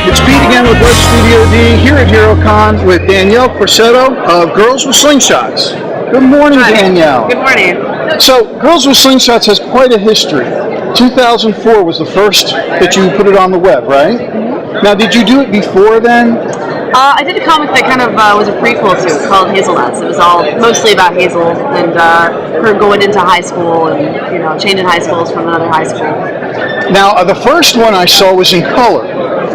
It's Pete again with Web Studio D here at HeroCon with Danielle Corsetto of Girls with Slingshots. Good morning, Danielle. Good morning. So, Girls with Slingshots has quite a history. 2004 was the first that you put it on the web, right? Mm-hmm. Now, did you do it before then? I did a comic that kind of was a prequel to it called Hazelnuts. It was all mostly about Hazel and her going into high school and changing high schools from another high school. Now, the first one I saw was in color.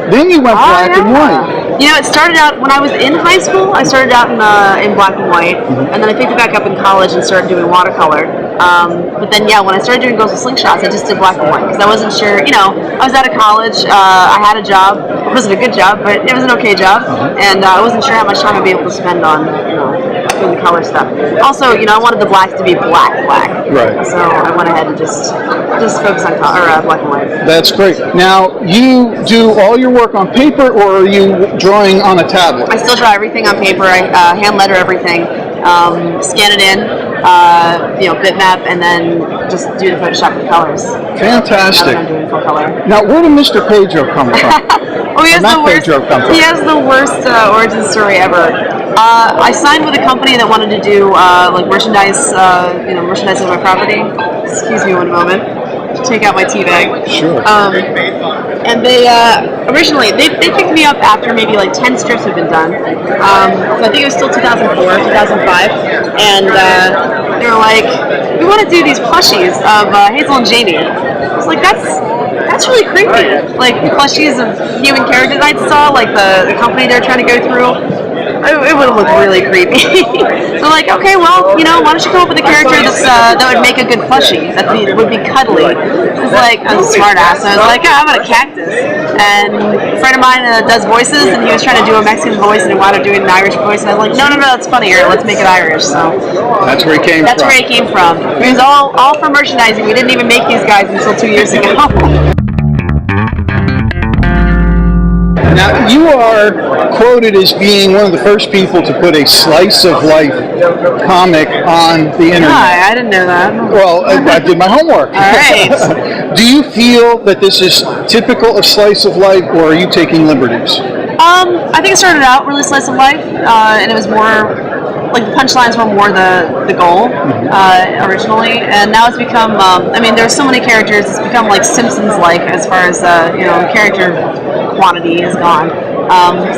Then you went black and white. It started out when I was in high school. I started out in black and white, and then I picked it back up in college and started doing watercolor. But then, when I started doing Girls with Slingshots, I just did black and white because I wasn't sure. I was out of college. I had a job. It wasn't a good job, but it was an okay job, and I wasn't sure how much time I'd be able to spend on doing the color stuff. Also, I wanted the blacks to be black. Right. So I went ahead and just focus on color, black and white. That's great. Now, you do all your work on paper, or are you drawing on a tablet? I still draw everything on paper. I hand letter everything, scan it in, bitmap, and then just do the Photoshop with colors. Fantastic. Now I'm doing full color. Now, where did Mr. Pedro come from? He has the worst origin story ever. I signed with a company that wanted to do merchandise, merchandise of my property. Excuse me one moment. Take out my tea bag. Sure. And they originally they picked me up after maybe 10 strips had been done. So I think it was still 2004, 2005, and they were like, "We want to do these plushies of Hazel and Jamie." I was like, "That's really creepy." Like plushies of human characters. I saw the company they're trying to go through. It would look really creepy. So okay, well, why don't you come up with a character that would make a good plushie, that would be cuddly. It's I'm a smart ass. So I was like, how about a cactus? And a friend of mine does voices, and he was trying to do a Mexican voice, and he wound up doing an Irish voice. And I was like, no, that's funnier. Let's make it Irish. So that's where he came from. That's where he came from. It was all for merchandising. We didn't even make these guys until 2 years ago. Now, you are quoted as being one of the first people to put a slice of life comic on the internet. I didn't know that. Well, I did my homework. All right. Do you feel that this is typical of slice of life, or are you taking liberties? I think it started out really slice of life, and it was more the punchlines were more the goal originally, and now it's become. There's so many characters. It's become Simpsons-like as far as character quantity has gone.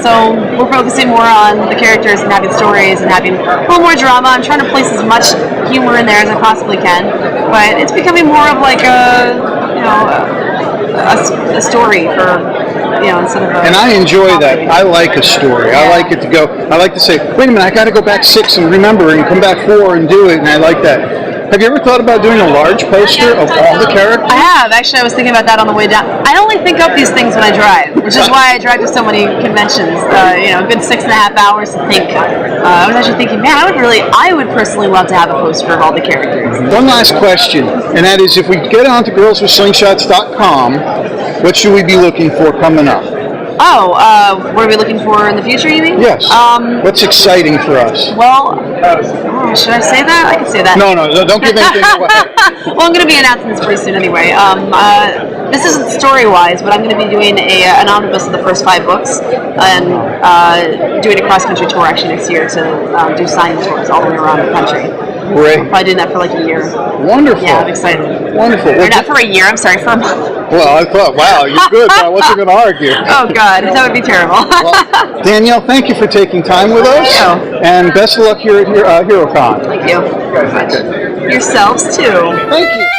So we're focusing more on the characters and having stories and having a little more drama. I'm trying to place as much humor in there as I possibly can, but it's becoming more of a story for. Instead of and I enjoy that. I like a story. I like it to go. I like to say, wait a minute, I got to go back 6 and remember, and come back 4 and do it. And I like that. Have you ever thought about doing a large poster of all the characters? I have. Actually, I was thinking about that on the way down. I only think up these things when I drive, which is why I drive to so many conventions. A good 6.5 hours to think. I was actually thinking, man, I would personally love to have a poster of all the characters. One last question, and that is, if we get onto girlswithslingshots.com, what should we be looking for coming up? What are we looking for in the future, you mean? Yes. What's exciting for us? Well, should I say that? I can say that. No, don't give anything away. Well, I'm going to be announcing this pretty soon anyway. This isn't story-wise, but I'm going to be doing an omnibus of the first 5 books, and doing a cross-country tour actually next year to do signing tours all the way around the country. Great. I'm probably doing that for a year. Wonderful. Yeah, I'm excited. Wonderful. Or not for a year, I'm sorry, for a month. Well, I thought, wow, you're good, but I wasn't going to argue. Oh, God, that would be terrible. Well, Danielle, thank you for taking time with us. Thank you. And best of luck here at HeroCon. Thank you very much. Yourselves, too. Thank you.